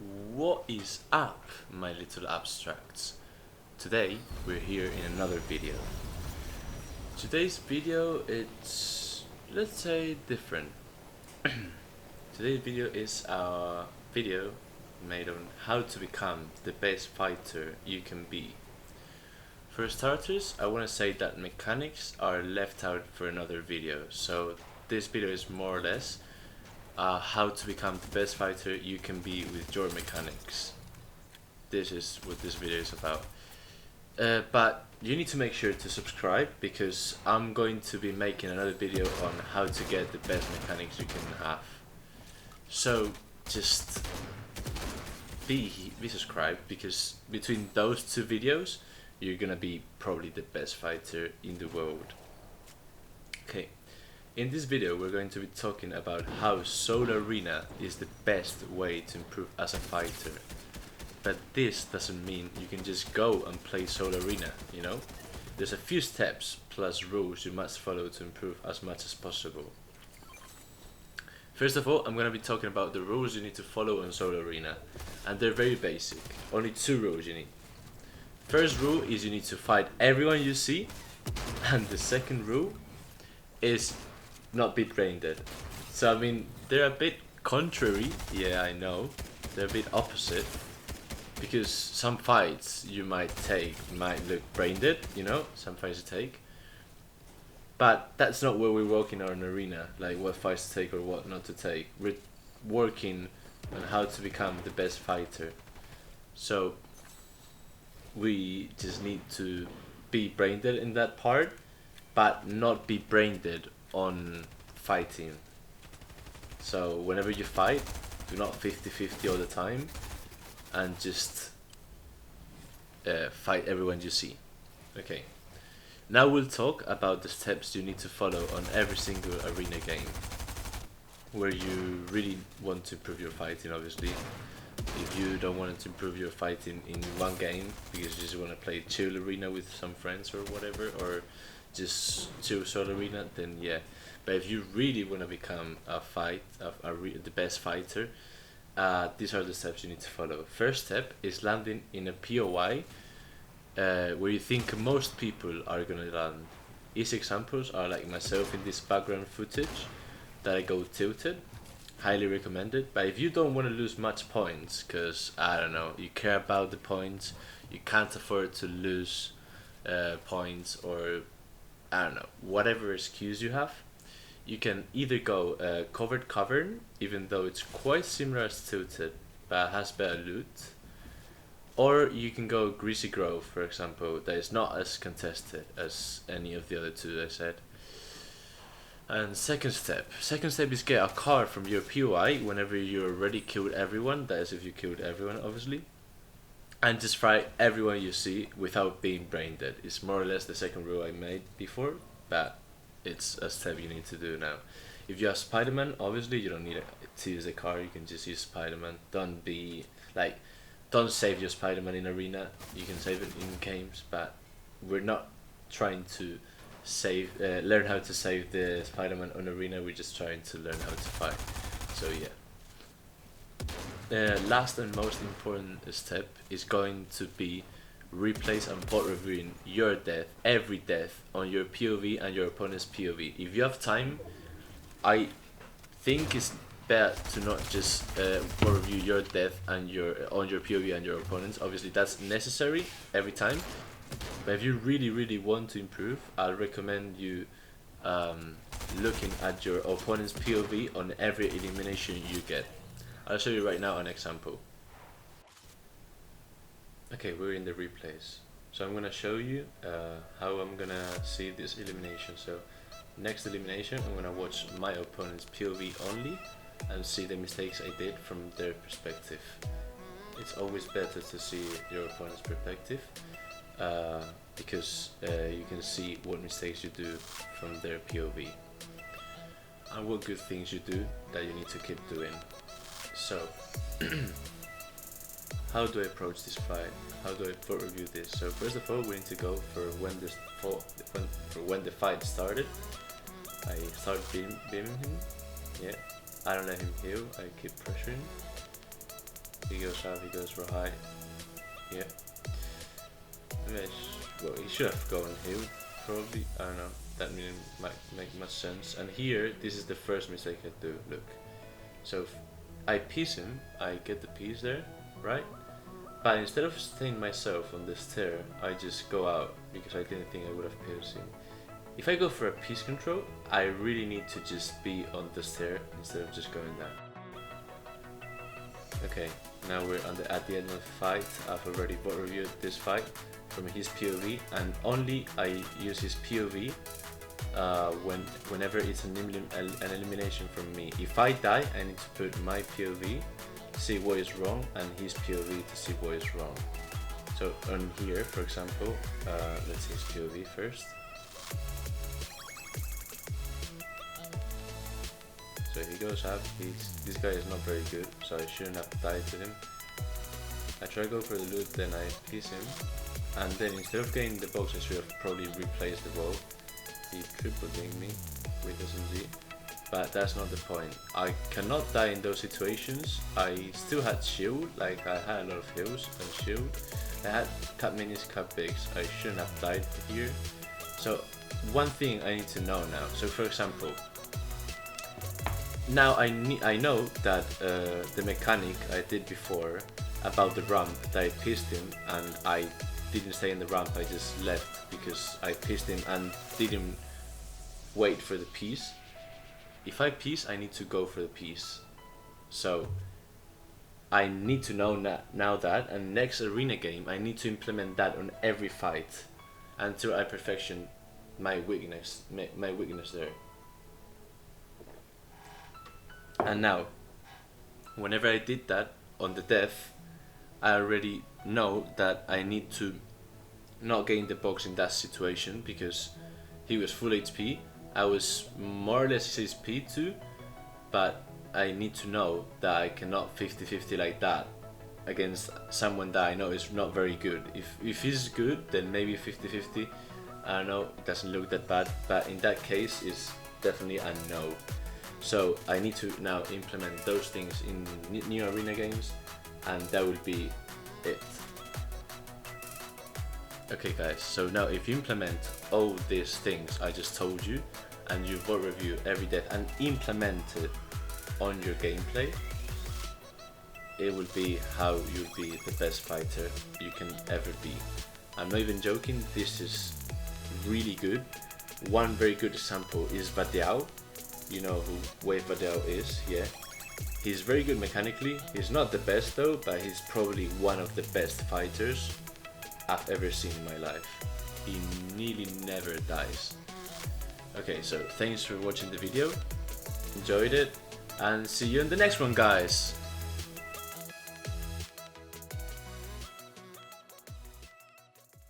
What is up, my little abstracts? Today we're here in another video. Today's video it's, let's say, different. Today's video is a video made on how to become the best fighter you can be. For starters, I want to say that mechanics are left out for another video, so this video is more or less how to become the best fighter you can be with your mechanics. This is what this video is about. But you need to make sure to subscribe, because I'm going to be making another video on how to get the best mechanics you can have. So just be subscribed, because between those two videos you're gonna be probably the best fighter in the world. Okay. In this video we're going to be talking about how solo arena is the best way to improve as a fighter. But this doesn't mean you can just go and play solo arena, you know? There's a few steps plus rules you must follow to improve as much as possible. First of all, I'm going to be talking about the rules you need to follow in solo arena, and they're very basic. Only 2 rules you need. First rule is you need to fight everyone you see, and the second rule is not be brain dead. So I mean, they're a bit contrary, yeah, I know. They're a bit opposite, because some fights you might take might look brain dead, you know, some fights you take. But that's not where we're working on an arena, like what fights to take or what not to take. We're working on how to become the best fighter. So we just need to be brain dead in that part, but not be brain dead on fighting. So whenever you fight, do not 50-50 all the time, and just fight everyone you see. Okay, now we'll talk about the steps you need to follow on every single arena game where you really want to improve your fighting. Obviously, if you don't want to improve your fighting in one game because you just want to play chill arena with some friends or whatever, or just chill solo arena, then yeah. But if you really want to become the best fighter, these are the steps you need to follow. First step is landing in a POI where you think most people are gonna land. Easy examples are like myself in this background footage that I go tilted. Highly recommended. But if you don't want to lose much points, because I don't know, you care about the points, you can't afford to lose points, or I don't know, whatever excuse you have, you can either go covered cavern, even though it's quite similar as tilted but has better loot, or you can go greasy grove, for example, that is not as contested as any of the other 2 I said. And second step is get a car from your POI whenever you already killed everyone, that is if you killed everyone obviously, and just fight everyone you see without being brain dead. It's more or less the second rule I made before, but it's a step you need to do now. If you have Spider-Man, obviously you don't need to use the car, you can just use Spider-Man. Don't save your Spider-Man in arena, you can save it in games, but we're not trying to learn how to save the Spider-Man on arena, we're just trying to learn how to fight. So yeah. Last and most important step is going to be replace and bot reviewing your death, every death on your POV and your opponent's POV. If you have time, I think it's better to not just bot review your death and on your POV and your opponents. Obviously that's necessary every time, but if you really want to improve, I'll recommend you looking at your opponent's POV on every elimination you get. I'll show you right now an example. Okay, we're in the replays. So I'm gonna show you how I'm gonna see this elimination. So next elimination, I'm gonna watch my opponent's POV only and see the mistakes I did from their perspective. It's always better to see your opponent's perspective, because you can see what mistakes you do from their POV and what good things you do that you need to keep doing. So how do I approach this fight? How do I bot review this? So first of all, we need to go for when the fight started. I start beaming him. Yeah, I don't let him heal. I keep pressuring. He goes up, he goes for high. Yeah. Well, he should have gone here, probably. I don't know. That might make much sense. And here, this is the first mistake I do. Look. So if I piece him, I get the piece there, right? But instead of staying myself on the stair, I just go out because I didn't think I would have pierced him. If I go for a piece control, I really need to just be on the stair instead of just going down. Okay, now we're at the end of the fight. I've already bot reviewed this fight from his POV, and only I use his POV whenever it's an elimination from me. If I die, I need to put my POV, see what is wrong, and his POV to see what is wrong. So on here, for example, let's see his POV first. So if he goes up, this guy is not very good, so I shouldn't have died to him. I try to go for the loot, then I piece him, and then instead of getting the box, I should have probably replaced the wall. He triple dinged me with SMG, but that's not the point. I cannot die in those situations. I still had shield, like I had a lot of heals and shield. I had cut minis, cut bigs. I shouldn't have died here. So one thing I need to know now. So for example, now I know that the mechanic I did before about the ramp, that I pissed him and I didn't stay in the ramp, I just left because I pissed him and didn't wait for the piece. If I piece, I need to go for the piece. So I need to know now that, and next arena game I need to implement that on every fight until I perfection my weakness there. And now, whenever I did that on the death, I already know that I need to not get in the box in that situation because he was full HP. I was more or less his HP too, but I need to know that I cannot 50-50 like that against someone that I know is not very good. If he's good, then maybe 50-50. I don't know, it doesn't look that bad, but in that case, it's definitely a no. So I need to now implement those things in new arena games, and that will be it. Okay guys, so now if you implement all these things I just told you, and you bot review every death and implement it on your gameplay, it will be how you'll be the best fighter you can ever be. I'm not even joking, this is really good. One very good example is Vadiao. You know who Wave Vadiao is, yeah. He's very good mechanically. He's not the best though, but he's probably one of the best fighters I've ever seen in my life. He nearly never dies. Okay, so thanks for watching the video. Enjoyed it, and see you in the next one, guys.